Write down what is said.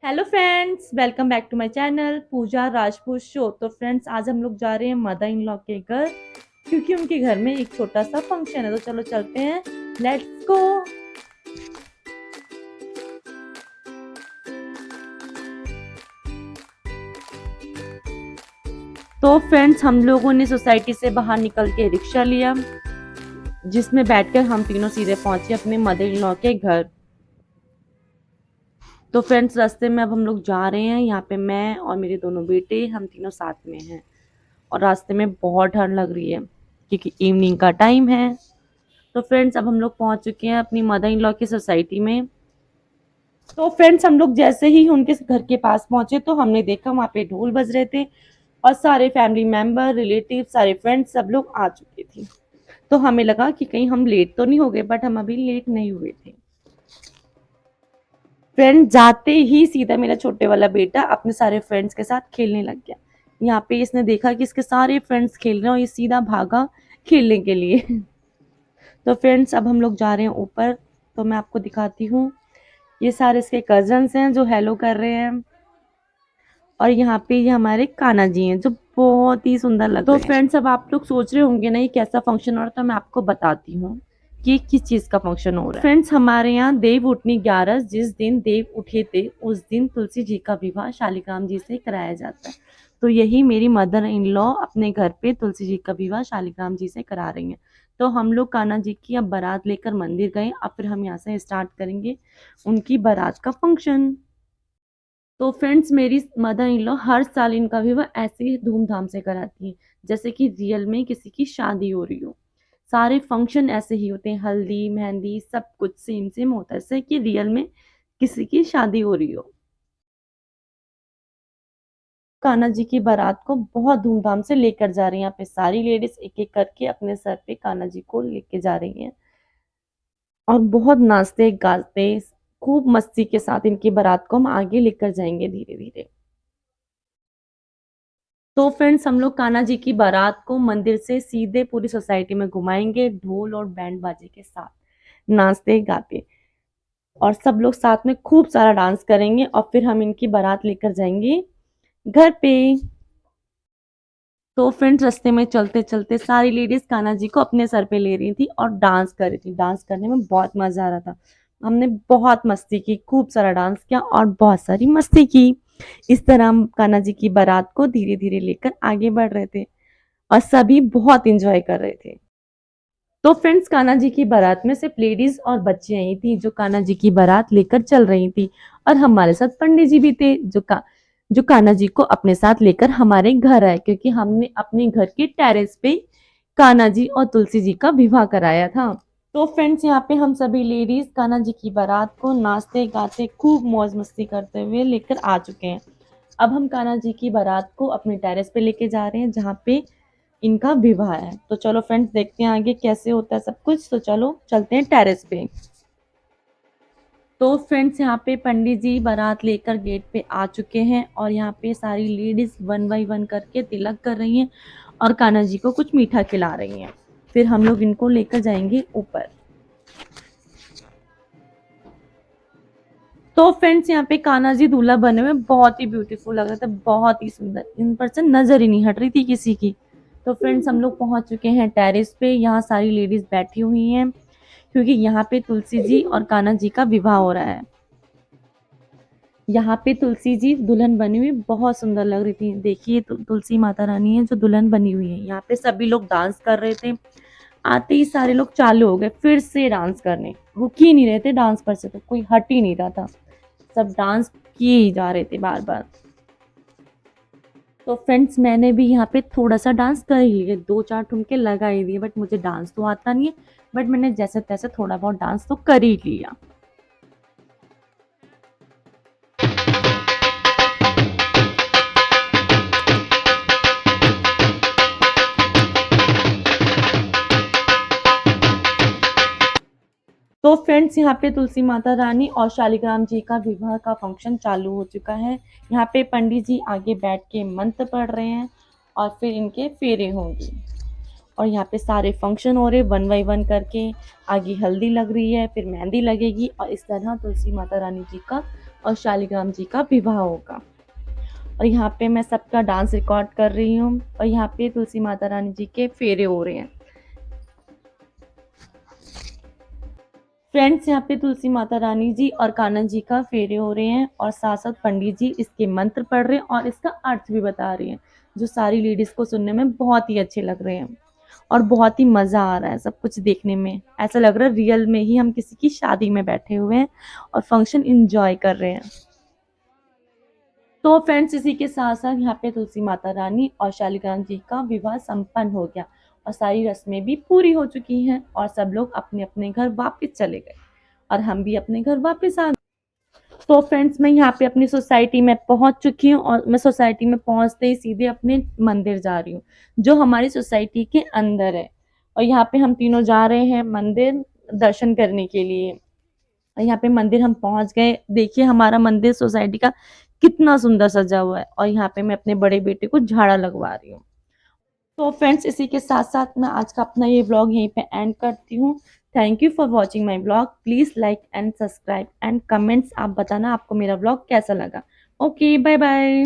Hello friends, welcome back to my channel Pooja Rajput show. तो friends, आज हम लोग जा रहे हैं मदर इन लॉ के घर, क्योंकि उनके घर में एक छोटा सा फंक्शन है। तो चलो चलते हैं, लेट्स गो। तो फ्रेंड्स, हम लोगों ने सोसाइटी से बाहर निकल के रिक्शा लिया, जिसमें बैठकर हम तीनों सीधे पहुंचे अपने मदर इन लॉ के घर। तो फ्रेंड्स, रास्ते में अब हम लोग जा रहे हैं। यहाँ पे मैं और मेरे दोनों बेटे, हम तीनों साथ में हैं। और रास्ते में बहुत ठंड लग रही है, क्योंकि इवनिंग का टाइम है। तो फ्रेंड्स, अब हम लोग पहुंच चुके हैं अपनी मदर इन लॉ की सोसाइटी में। तो फ्रेंड्स, हम लोग जैसे ही उनके घर के पास पहुंचे तो हमने देखा वहाँ पे ढोल बज रहे थे और सारे फैमिली मेंबर, रिलेटिव, सारे फ्रेंड्स सब लोग आ चुके थे। तो हमें लगा कि कहीं हम लेट तो नहीं हो गए, बट हम अभी लेट नहीं हुए थे। फ्रेंड, जाते ही सीधा मेरा छोटे वाला बेटा अपने सारे फ्रेंड्स के साथ खेलने लग गया। यहाँ पे इसने देखा कि इसके सारे फ्रेंड्स खेल रहे हैं और ये सीधा भागा खेलने के लिए। तो फ्रेंड्स, अब हम लोग जा रहे हैं ऊपर। तो मैं आपको दिखाती हूँ, ये सारे इसके कजन्स हैं जो हेलो कर रहे हैं। और यहाँ पे ये हमारे कान्हा जी हैं जो बहुत ही सुंदर लग रहे हैं। तो फ्रेंड्स, अब आप लोग सोच रहे होंगे ना ये कैसा फंक्शन हो रहा है, तो मैं आपको बताती हूँ कि किस चीज का फंक्शन हो रहा है। फ्रेंड्स, हमारे यहाँ देव उठनी 11, जिस दिन देव उठे थे उस दिन तुलसी जी का विवाह शालिग्राम जी से कराया जाता है। तो यही मेरी मदर इन लॉ अपने घर पे तुलसी जी का विवाह शालिग्राम जी से करा रही हैं। तो हम लोग कान्हा जी की अब बारात लेकर मंदिर गए। अब फिर हम यहाँ से स्टार्ट करेंगे उनकी बारात का फंक्शन। तो फ्रेंड्स, मेरी मदर इन लॉ हर साल इनका विवाह ऐसे ही धूमधाम से कराती है, जैसे कि रियल में किसी की शादी हो रही हो। सारे फंक्शन ऐसे ही होते हैं, हल्दी मेहंदी सब कुछ सेम सेम होता है, जैसे कि रियल में किसी की शादी हो रही हो। कान्हा जी की बारात को बहुत धूमधाम से लेकर जा रही हैं। यहाँ पे सारी लेडीज एक एक करके अपने सर पे कान्हा जी को लेके जा रही हैं और बहुत नाचते गाते खूब मस्ती के साथ इनकी बारात को हम आगे लेकर जाएंगे धीरे धीरे। तो फ्रेंड्स, हम लोग कान्हा जी की बारात को मंदिर से सीधे पूरी सोसाइटी में घुमाएंगे ढोल और बैंड बाजे के साथ, नाचते गाते। और सब लोग साथ में खूब सारा डांस करेंगे और फिर हम इनकी बारात लेकर जाएंगे घर पे। तो फ्रेंड्स, रास्ते में चलते चलते सारी लेडीज कान्हा जी को अपने सर पे ले रही थी और डांस कर रही थी। डांस करने में बहुत मजा आ रहा था। हमने बहुत मस्ती की, खूब सारा डांस किया और बहुत सारी मस्ती की। इस तरह हम कान्हा जी की बारात को धीरे धीरे लेकर आगे बढ़ रहे थे और सभी बहुत इंजॉय कर रहे थे। तो फ्रेंड्स, कान्हा जी की बारात में सिर्फ लेडीज और बच्चे आई थी जो कान्हा जी की बारात लेकर चल रही थी। और हमारे साथ पंडित जी भी थे जो कान्हा जी को अपने साथ लेकर हमारे घर आए, क्योंकि हमने अपने घर के टेरेस पे कान्हा जी और तुलसी जी का विवाह कराया था। तो फ्रेंड्स, यहाँ पे हम सभी लेडीज कान्हा जी की बारात को नाचते गाते खूब मौज मस्ती करते हुए लेकर आ चुके हैं। अब हम कान्हा जी की बारात को अपने टेरेस पे लेके जा रहे हैं जहाँ पे इनका विवाह है। तो चलो फ्रेंड्स, देखते हैं आगे कैसे होता है सब कुछ। तो चलो चलते हैं टेरेस पे। तो फ्रेंड्स, यहाँ पे पंडित जी बारात लेकर गेट पे आ चुके हैं और यहाँ पे सारी लेडीज वन बाई वन करके तिलक कर रही हैं और कान्हा जी को कुछ मीठा खिला रही हैं। फिर हम लोग इनको लेकर जाएंगे ऊपर। तो फ्रेंड्स, यहाँ पे कान्हा जी दूल्हा बने हुए बहुत ही ब्यूटीफुल लग रहा था, बहुत ही सुंदर। इन पर से नजर ही नहीं हट रही थी किसी की। तो फ्रेंड्स, हम लोग पहुंच चुके हैं टेरेस पे। यहाँ सारी लेडीज बैठी हुई हैं, क्योंकि यहाँ पे तुलसी जी और कान्हा जी का विवाह हो रहा है। यहाँ पे तुलसी जी दुल्हन बनी हुई बहुत सुंदर लग रही थी। देखिए, तुलसी माता रानी है जो दुल्हन बनी हुई है। यहाँ पे सभी लोग डांस कर रहे थे। आते ही सारे लोग चालू हो गए फिर से डांस करने, रुक ही नहीं रहे थे डांस पर से, तो कोई हट ही नहीं रहा था, सब डांस किए ही जा रहे थे बार बार। तो फ्रेंड्स, मैंने भी यहाँ पे थोड़ा सा डांस कर ही लिया, दो चार ठुमके लगा ही दिए, बट मुझे डांस तो आता नहीं है। बट मैंने जैसे तैसे थोड़ा बहुत डांस तो कर ही लिया। तो फ्रेंड्स, यहाँ पे तुलसी माता रानी और शालिग्राम जी का विवाह का फंक्शन चालू हो चुका है। यहाँ पे पंडित जी आगे बैठ के मंत्र पढ़ रहे हैं और फिर इनके फेरे होंगे। और यहाँ पे सारे फंक्शन हो रहे वन बाई वन करके। आगे हल्दी लग रही है, फिर मेहंदी लगेगी और इस तरह तुलसी माता रानी जी का और शालिग्राम जी का विवाह होगा। और यहाँ पे मैं सबका डांस रिकॉर्ड कर रही हूँ और यहाँ पे तुलसी माता रानी जी के फेरे हो रहे हैं। फ्रेंड्स, यहाँ पे तुलसी माता रानी जी और कान्हा जी का फेरे हो रहे हैं और साथ साथ पंडित जी इसके मंत्र पढ़ रहे हैं और इसका अर्थ भी बता रहे हैं, जो सारी लेडीज को सुनने में बहुत ही अच्छे लग रहे हैं और बहुत ही मजा आ रहा है सब कुछ देखने में। ऐसा लग रहा है रियल में ही हम किसी की शादी में बैठे हुए हैं और फंक्शन इंजॉय कर रहे हैं। तो फ्रेंड्स, इसी के साथ साथ यहाँ पे तुलसी माता रानी और शालिग्राम जी का विवाह संपन्न हो गया और सारी रस्में भी पूरी हो चुकी हैं और सब लोग अपने अपने घर वापस चले गए और हम भी अपने घर वापस आ गए। तो फ्रेंड्स, मैं यहाँ पे अपनी सोसाइटी में पहुंच चुकी हूँ और मैं सोसाइटी में पहुंचते ही सीधे अपने मंदिर जा रही हूँ, जो हमारी सोसाइटी के अंदर है। और यहाँ पे हम तीनों जा रहे हैं मंदिर दर्शन करने के लिए। और यहाँ पे मंदिर हम पहुंच गए। देखिए हमारा मंदिर सोसाइटी का कितना सुंदर सजा हुआ है और यहाँ पे मैं अपने बड़े बेटे को झाड़ा लगवा रही हूँ। तो फ्रेंड्स, इसी के साथ साथ मैं आज का अपना ये व्लॉग यहीं पे एंड करती हूँ। Thank you for watching my vlog. Please like and subscribe and comments आप बताना आपको मेरा व्लॉग कैसा लगा। Okay, bye bye.